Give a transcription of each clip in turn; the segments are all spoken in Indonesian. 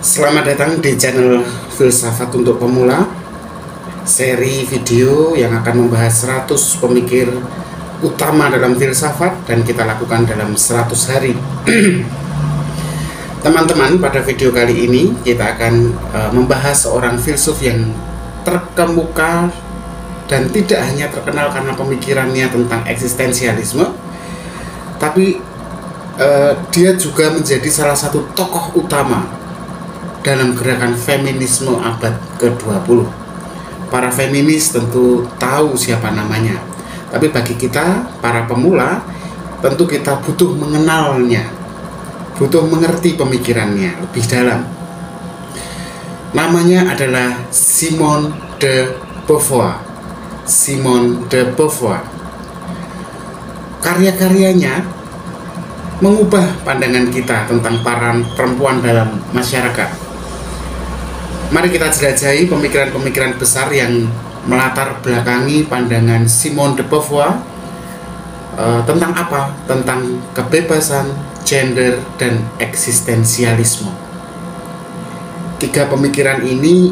Selamat datang di channel Filsafat untuk Pemula, seri video yang akan membahas 100 pemikir utama dalam filsafat dan kita lakukan dalam 100 hari. Teman-teman, pada video kali ini kita akan membahas seorang filsuf yang terkemuka dan tidak hanya terkenal karena pemikirannya tentang eksistensialisme, tapi dia juga menjadi salah satu tokoh utama dalam gerakan feminisme abad ke-20. Para feminis tentu tahu siapa namanya, tapi bagi kita, para pemula, tentu kita butuh mengenalnya, butuh mengerti pemikirannya lebih dalam. Namanya adalah Simone de Beauvoir. Simone de Beauvoir. Karya-karyanya mengubah pandangan kita tentang peran perempuan dalam masyarakat. Mari kita jelajahi pemikiran-pemikiran besar yang melatar belakangi pandangan Simone de Beauvoir tentang apa? Tentang kebebasan, gender, dan eksistensialisme. Tiga pemikiran ini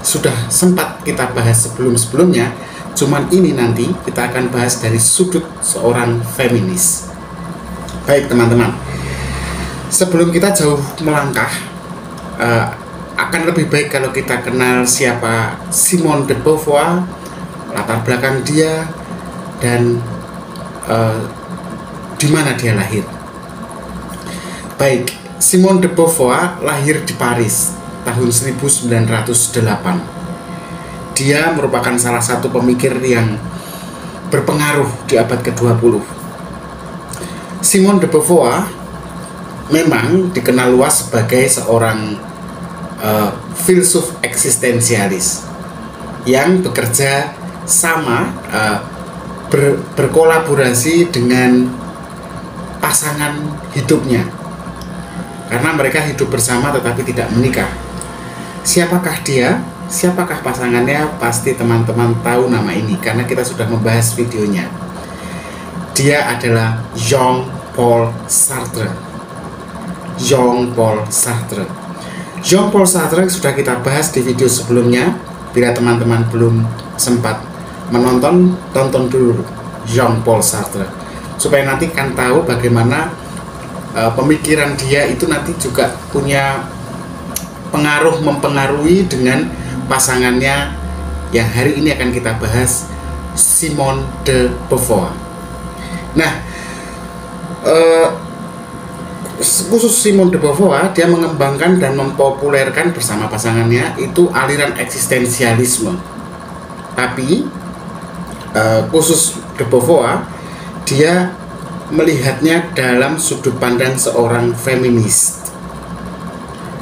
sudah sempat kita bahas sebelum-sebelumnya, cuman ini nanti kita akan bahas dari sudut seorang feminis. Baik teman-teman, sebelum kita jauh melangkah, akan lebih baik kalau kita kenal siapa Simone de Beauvoir, latar belakang dia, dan di mana dia lahir. Baik, Simone de Beauvoir lahir di Paris tahun 1908. Dia merupakan salah satu pemikir yang berpengaruh di abad ke-20. Simone de Beauvoir memang dikenal luas sebagai seorang filsuf eksistensialis yang bekerja sama, berkolaborasi dengan pasangan hidupnya, karena mereka hidup bersama tetapi tidak menikah. Siapakah dia? Siapakah pasangannya? Pasti teman-teman tahu nama ini karena kita sudah membahas videonya. Dia adalah Jean-Paul Sartre. Jean-Paul Sartre. Jean-Paul Sartre sudah kita bahas di video sebelumnya. Bila teman-teman belum sempat menonton, tonton dulu Jean-Paul Sartre supaya nanti kan tahu bagaimana pemikiran dia itu nanti juga punya pengaruh, mempengaruhi dengan pasangannya yang hari ini akan kita bahas, Simone de Beauvoir. Nah, khusus Simone de Beauvoir, dia mengembangkan dan mempopulerkan bersama pasangannya itu aliran eksistensialisme. Tapi khusus de Beauvoir, dia melihatnya dalam sudut pandang seorang feminis.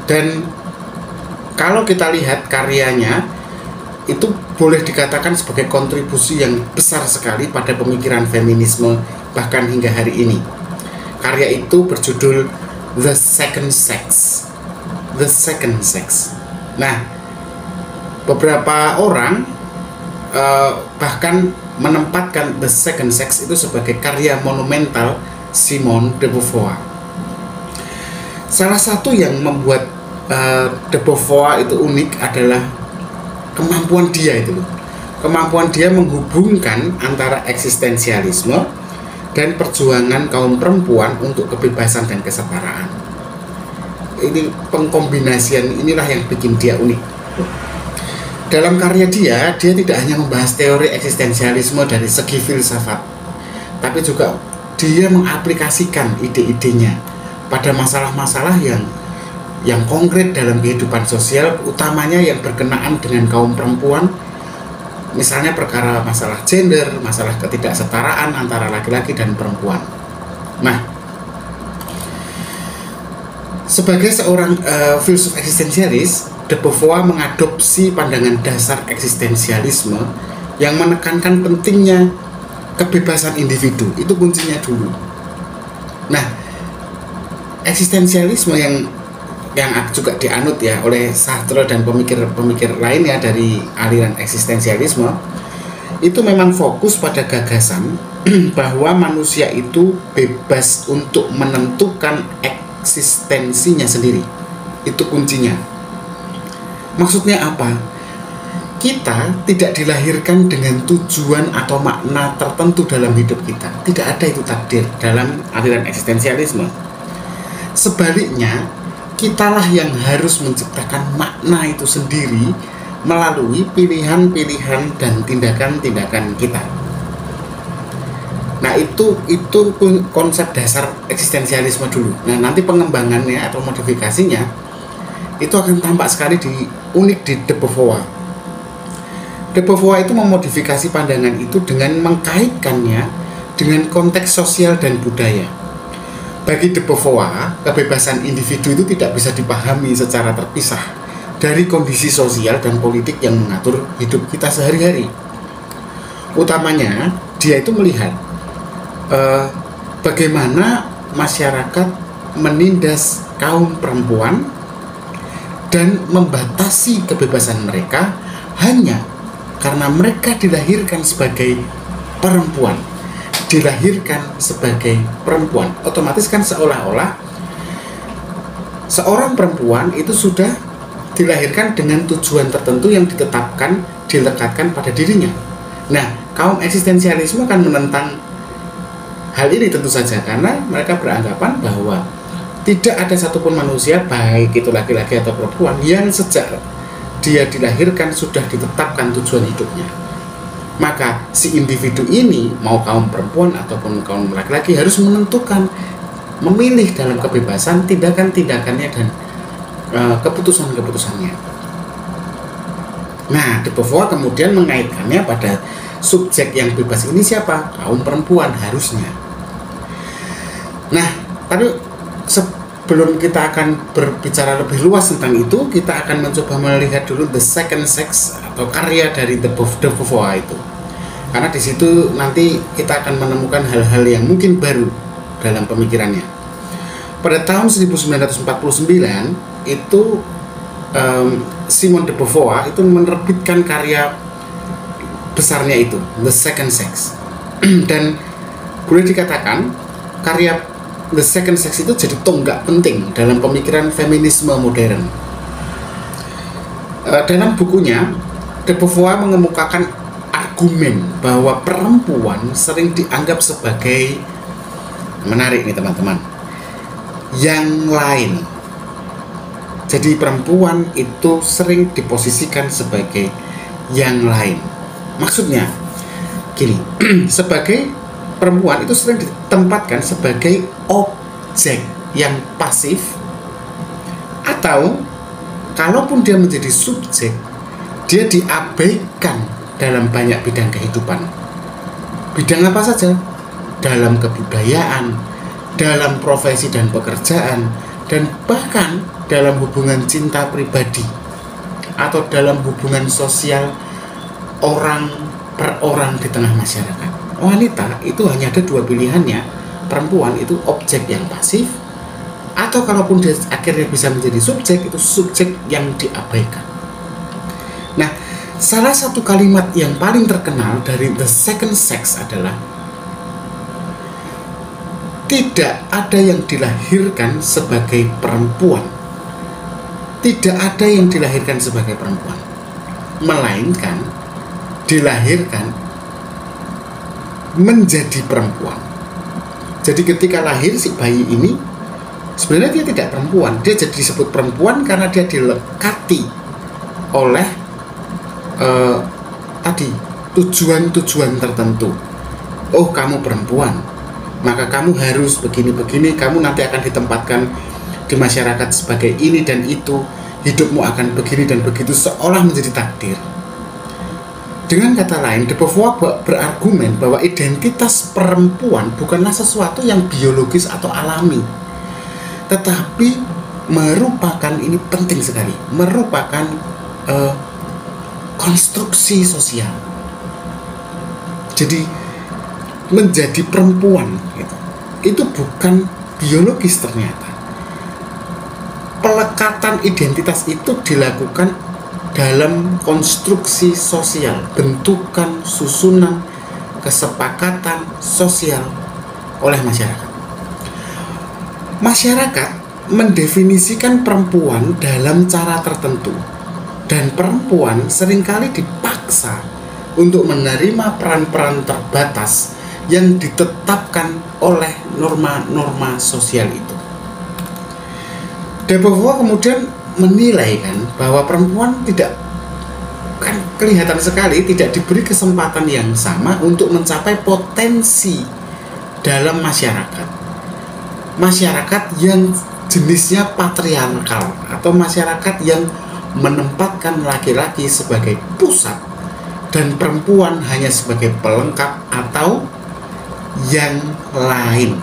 Dan kalau kita lihat karyanya, itu boleh dikatakan sebagai kontribusi yang besar sekali pada pemikiran feminisme bahkan hingga hari ini. Karya itu berjudul The Second Sex. The Second Sex. Nah, beberapa orang bahkan menempatkan The Second Sex itu sebagai karya monumental Simone de Beauvoir. Salah satu yang membuat de Beauvoir itu unik adalah kemampuan dia itu, kemampuan dia menghubungkan antara eksistensialisme dan perjuangan kaum perempuan untuk kebebasan dan kesetaraan. Ini pengkombinasian inilah yang bikin dia unik. Dalam karya dia tidak hanya membahas teori eksistensialisme dari segi filsafat, tapi juga dia mengaplikasikan ide-idenya pada masalah-masalah yang konkret dalam kehidupan sosial, utamanya yang berkenaan dengan kaum perempuan, misalnya perkara masalah gender, masalah ketidaksetaraan antara laki-laki dan perempuan. Nah, sebagai seorang filsuf eksistensialis, de Beauvoir mengadopsi pandangan dasar eksistensialisme yang menekankan pentingnya kebebasan individu. Itu kuncinya dulu. Nah, eksistensialisme yang juga dianut ya oleh Sartre dan pemikir-pemikir lainnya dari aliran eksistensialisme itu memang fokus pada gagasan bahwa manusia itu bebas untuk menentukan eksistensinya sendiri. Itu kuncinya. Maksudnya apa? Kita tidak dilahirkan dengan tujuan atau makna tertentu dalam hidup kita. Tidak ada itu takdir dalam aliran eksistensialisme. Sebaliknya, kitalah yang harus menciptakan makna itu sendiri melalui pilihan-pilihan dan tindakan-tindakan kita. Nah, itu konsep dasar eksistensialisme dulu. Nah, nanti pengembangannya atau modifikasinya itu akan tampak sekali unik di De Beauvoir. De Beauvoir itu memodifikasi pandangan itu dengan mengkaitkannya dengan konteks sosial dan budaya. Bagi De Beauvoir, kebebasan individu itu tidak bisa dipahami secara terpisah dari kondisi sosial dan politik yang mengatur hidup kita sehari-hari. Utamanya, dia itu melihat bagaimana masyarakat menindas kaum perempuan dan membatasi kebebasan mereka hanya karena mereka dilahirkan sebagai perempuan. Otomatis kan seolah-olah seorang perempuan itu sudah dilahirkan dengan tujuan tertentu yang dilekatkan pada dirinya. Nah, kaum eksistensialisme akan menentang hal ini tentu saja, karena mereka beranggapan bahwa tidak ada satupun manusia, baik itu laki-laki atau perempuan, yang sejak dia dilahirkan sudah ditetapkan tujuan hidupnya. Maka si individu ini, mau kaum perempuan ataupun kaum laki-laki, harus menentukan, memilih dalam kebebasan tindakan-tindakannya dan keputusan-keputusannya. Nah, De Beauvoir kemudian mengaitkannya pada subjek yang bebas ini siapa? Kaum perempuan harusnya. Nah, tapi sebelum kita akan berbicara lebih luas tentang itu, kita akan mencoba melihat dulu The Second Sex atau karya dari De Beauvoir itu. Karena di situ nanti kita akan menemukan hal-hal yang mungkin baru dalam pemikirannya. Pada tahun 1949 itu Simone de Beauvoir itu menerbitkan karya besarnya itu, The Second Sex. Dan boleh dikatakan karya The Second Sex itu jadi tonggak penting dalam pemikiran feminisme modern. Dalam bukunya, De Beauvoir mengemukakan argumen bahwa perempuan sering dianggap sebagai, menarik nih teman-teman, yang lain. Jadi perempuan itu sering diposisikan sebagai yang lain. Maksudnya gini, sebagai perempuan itu sering ditempatkan sebagai objek yang pasif, atau kalaupun dia menjadi subjek, dia diabaikan dalam banyak bidang kehidupan. Bidang apa saja? Dalam kebudayaan, dalam profesi dan pekerjaan, dan bahkan dalam hubungan cinta pribadi atau dalam hubungan sosial orang per orang di tengah masyarakat. Wanita itu hanya ada dua pilihannya. Perempuan itu objek yang pasif, atau kalaupun dia akhirnya bisa menjadi subjek, itu subjek yang diabaikan. Nah, salah satu kalimat yang paling terkenal dari The Second Sex adalah tidak ada yang dilahirkan sebagai perempuan. Tidak ada yang dilahirkan sebagai perempuan, melainkan dilahirkan menjadi perempuan. Jadi ketika lahir si bayi ini, sebenarnya dia tidak perempuan. Dia jadi disebut perempuan karena dia dilekati oleh tujuan-tujuan tertentu. Oh, kamu perempuan, maka kamu harus begini-begini, kamu nanti akan ditempatkan di masyarakat sebagai ini dan itu, hidupmu akan begini dan begitu, seolah menjadi takdir. Dengan kata lain, De Beauvoir berargumen bahwa identitas perempuan bukanlah sesuatu yang biologis atau alami, tetapi merupakan, ini penting sekali, merupakan konstruksi sosial. Jadi menjadi perempuan itu bukan biologis ternyata. Pelekatan identitas itu dilakukan dalam konstruksi sosial, bentukan, susunan, kesepakatan sosial oleh masyarakat. Masyarakat mendefinisikan perempuan dalam cara tertentu, dan perempuan seringkali dipaksa untuk menerima peran-peran terbatas yang ditetapkan oleh norma-norma sosial itu. De Beauvoir kemudian menilai kan bahwa perempuan tidak, kan kelihatan sekali tidak diberi kesempatan yang sama untuk mencapai potensi dalam masyarakat yang jenisnya patriarkal, atau masyarakat yang menempatkan laki-laki sebagai pusat dan perempuan hanya sebagai pelengkap atau yang lain.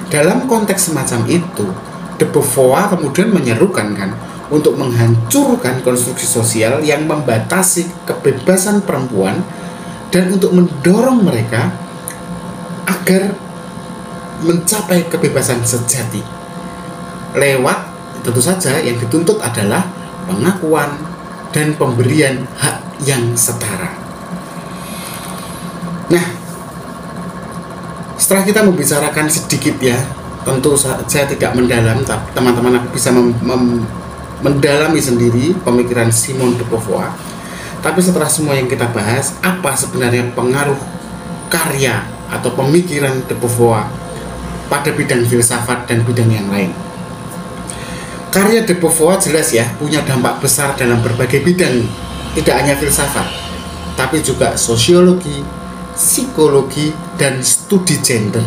Dalam konteks semacam itu, De Beauvoir kemudian menyerukan kan untuk menghancurkan konstruksi sosial yang membatasi kebebasan perempuan dan untuk mendorong mereka agar mencapai kebebasan sejati. Lewat, tentu saja yang dituntut adalah pengakuan dan pemberian hak yang setara. Nah, setelah kita membicarakan sedikit ya, tentu saya tidak mendalam, teman-teman aku bisa mendalami sendiri pemikiran Simone de Beauvoir. Tapi setelah semua yang kita bahas, apa sebenarnya pengaruh karya atau pemikiran de Beauvoir pada bidang filsafat dan bidang yang lain? Karya de Beauvoir jelas ya punya dampak besar dalam berbagai bidang, tidak hanya filsafat, tapi juga sosiologi, psikologi, dan studi gender.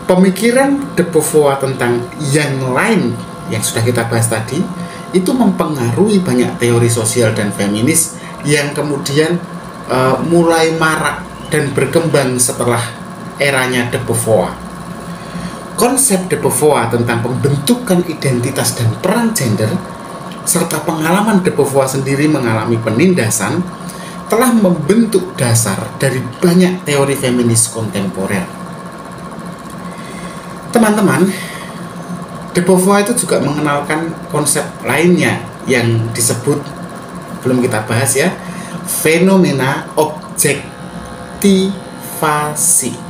Pemikiran de Beauvoir tentang yang lain yang sudah kita bahas tadi itu mempengaruhi banyak teori sosial dan feminis yang kemudian mulai marak dan berkembang setelah eranya de Beauvoir. Konsep de Beauvoir tentang pembentukan identitas dan peran gender serta pengalaman de Beauvoir sendiri mengalami penindasan telah membentuk dasar dari banyak teori feminis kontemporer. Teman-teman, de Beauvoir itu juga mengenalkan konsep lainnya yang disebut, belum kita bahas ya, fenomena objektivasi.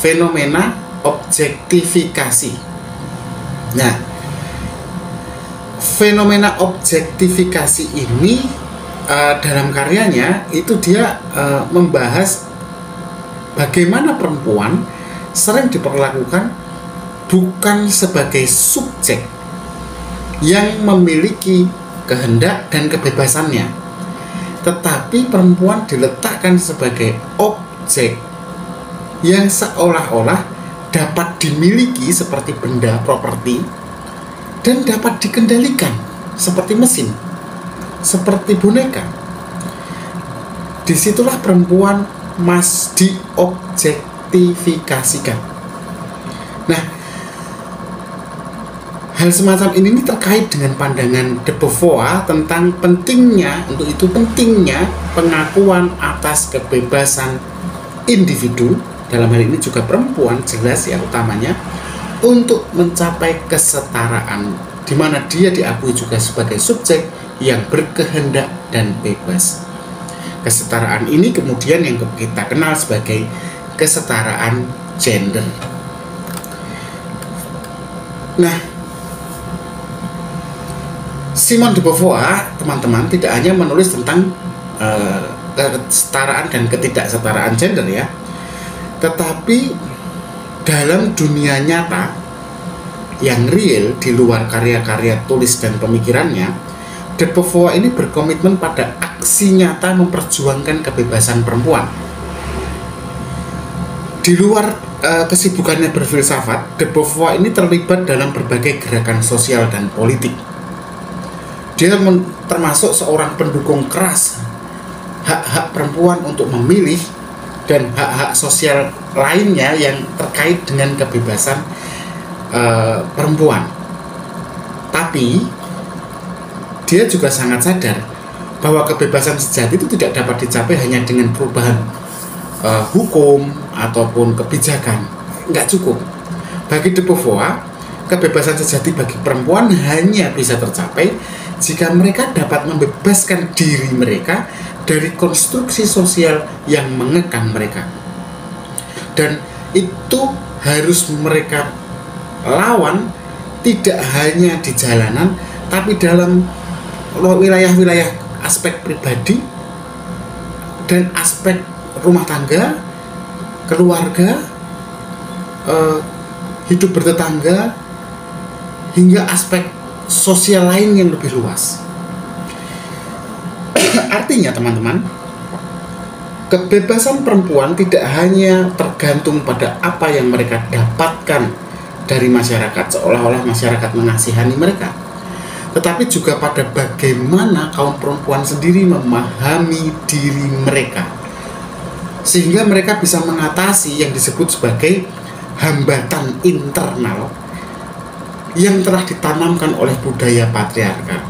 Fenomena objektifikasi. Nah, fenomena objektifikasi ini dalam karyanya itu dia membahas bagaimana perempuan sering diperlakukan bukan sebagai subjek yang memiliki kehendak dan kebebasannya, tetapi perempuan diletakkan sebagai objek yang seolah-olah dapat dimiliki seperti benda properti dan dapat dikendalikan seperti mesin, seperti boneka. Disitulah perempuan diobjektifikasikan. Nah, hal semacam ini terkait dengan pandangan de Beauvoir tentang pentingnya pengakuan atas kebebasan individu, dalam hal ini juga perempuan jelas ya utamanya, untuk mencapai kesetaraan di mana dia diakui juga sebagai subjek yang berkehendak dan bebas. Kesetaraan ini kemudian yang kita kenal sebagai kesetaraan gender. Nah, Simone de Beauvoir, teman-teman, tidak hanya menulis tentang kesetaraan dan ketidaksetaraan gender ya, tetapi dalam dunia nyata yang real di luar karya-karya tulis dan pemikirannya, de Beauvoir ini berkomitmen pada aksi nyata memperjuangkan kebebasan perempuan. Di luar kesibukannya berfilsafat, de Beauvoir ini terlibat dalam berbagai gerakan sosial dan politik. Dia termasuk seorang pendukung keras hak-hak perempuan untuk memilih dan hak-hak sosial lainnya yang terkait dengan kebebasan perempuan. Tapi dia juga sangat sadar bahwa kebebasan sejati itu tidak dapat dicapai hanya dengan perubahan hukum ataupun kebijakan. Nggak cukup. Bagi de Beauvoir, kebebasan sejati bagi perempuan hanya bisa tercapai jika mereka dapat membebaskan diri mereka dari konstruksi sosial yang mengekang mereka. Dan itu harus mereka lawan tidak hanya di jalanan, tapi dalam wilayah-wilayah aspek pribadi dan aspek rumah tangga, keluarga, hidup bertetangga, hingga aspek sosial lain yang lebih luas. Artinya teman-teman, kebebasan perempuan tidak hanya tergantung pada apa yang mereka dapatkan dari masyarakat, seolah-olah masyarakat mengasihani mereka, tetapi juga pada bagaimana kaum perempuan sendiri memahami diri mereka, sehingga mereka bisa mengatasi yang disebut sebagai hambatan internal yang telah ditanamkan oleh budaya patriarkal.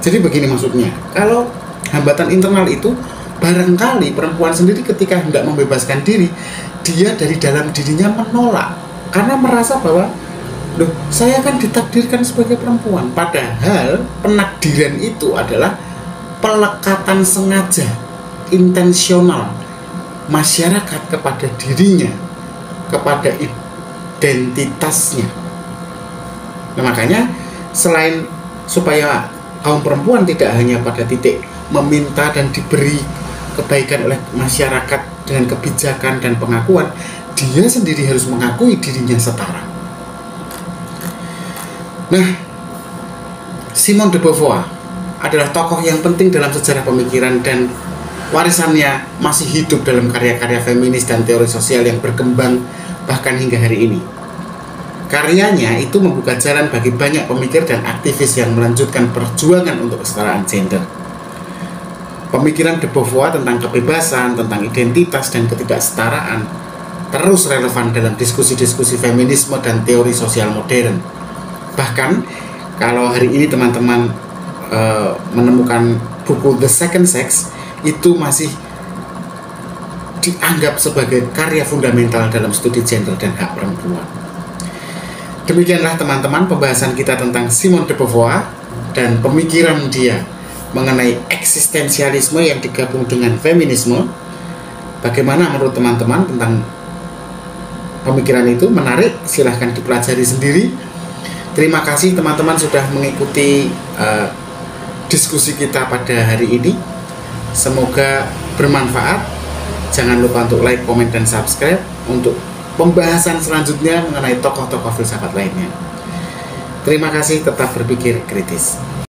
Jadi begini maksudnya, kalau hambatan internal itu barangkali perempuan sendiri ketika hendak membebaskan diri, dia dari dalam dirinya menolak karena merasa bahwa loh, saya kan ditakdirkan sebagai perempuan. Padahal penakdiran itu adalah pelekatan sengaja, intensional masyarakat kepada dirinya, kepada identitasnya. Nah, makanya selain supaya kaum perempuan tidak hanya pada titik meminta dan diberi kebaikan oleh masyarakat dengan kebijakan dan pengakuan, dia sendiri harus mengakui dirinya setara. Nah, Simone de Beauvoir adalah tokoh yang penting dalam sejarah pemikiran dan warisannya masih hidup dalam karya-karya feminis dan teori sosial yang berkembang bahkan hingga hari ini. Karyanya itu membuka jalan bagi banyak pemikir dan aktivis yang melanjutkan perjuangan untuk kesetaraan gender. Pemikiran de Beauvoir tentang kebebasan, tentang identitas dan ketidaksetaraan terus relevan dalam diskusi-diskusi feminisme dan teori sosial modern. Bahkan kalau hari ini teman-teman menemukan buku The Second Sex, itu masih dianggap sebagai karya fundamental dalam studi gender dan hak perempuan. Demikianlah teman-teman pembahasan kita tentang Simone de Beauvoir dan pemikiran dia mengenai eksistensialisme yang digabung dengan feminisme. Bagaimana menurut teman-teman tentang pemikiran itu? Menarik? Silahkan dipelajari sendiri. Terima kasih teman-teman sudah mengikuti diskusi kita pada hari ini. Semoga bermanfaat. Jangan lupa untuk like, komen, dan subscribe untuk pembahasan selanjutnya mengenai tokoh-tokoh filsafat lainnya. Terima kasih, tetap berpikir kritis.